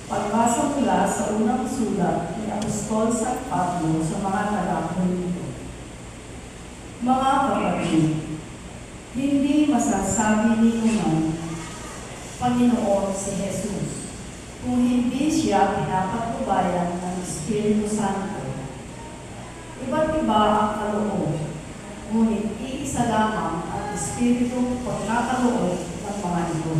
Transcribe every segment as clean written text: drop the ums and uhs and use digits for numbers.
Pagbasa mula sa unang sulat ni Apostol San Pablo sa mga taga-Korinto. Mga kapatid, hindi masasabi ninyo man, Panginoon si Jesus, kung hindi siya pinapatnubayan ng Espiritu Santo. Iba't iba ang kaloob, ngunit iisa lamang ang Espiritu pagkakaloob ng mga ito.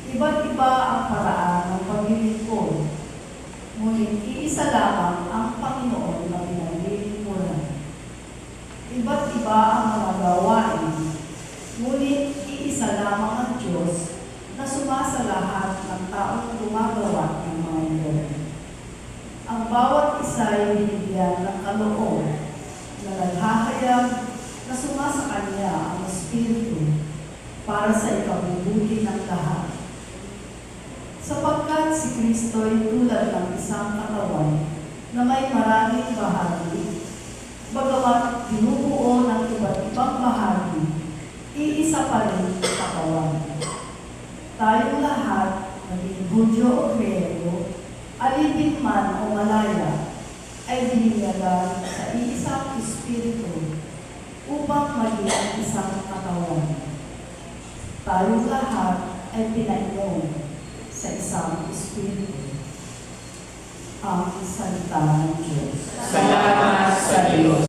Iba't iba ang paraan ng paglilingkod, ngunit iisa lamang ang Panginoon na pinaglilingkuran. Iba't iba ang mga gawain, ngunit iisa lamang ang Diyos na sumasa lahat ng taong gumagawa ng mga ito. Ang bawat isa ay binigyan ng kaloob na naghahayag na sumasa Kanya ang Espiritu para sa ikabubuti ng lahat. Sapagkat si Kristo ay tulad ng isang katawan na may maraming bahagi, bagamat binubuo ng iba't ibang bahagi, iisa pa rin ang katawan. Tayong lahat, maging Hudyo o Griyego, alipin man o Malaya, ay binigyan sa iisang Espiritu upang maging isang katawan. Tayong lahat ay pinainom sa isang Espiritu. Ang salita ng Diyos. Salamat sa Diyos.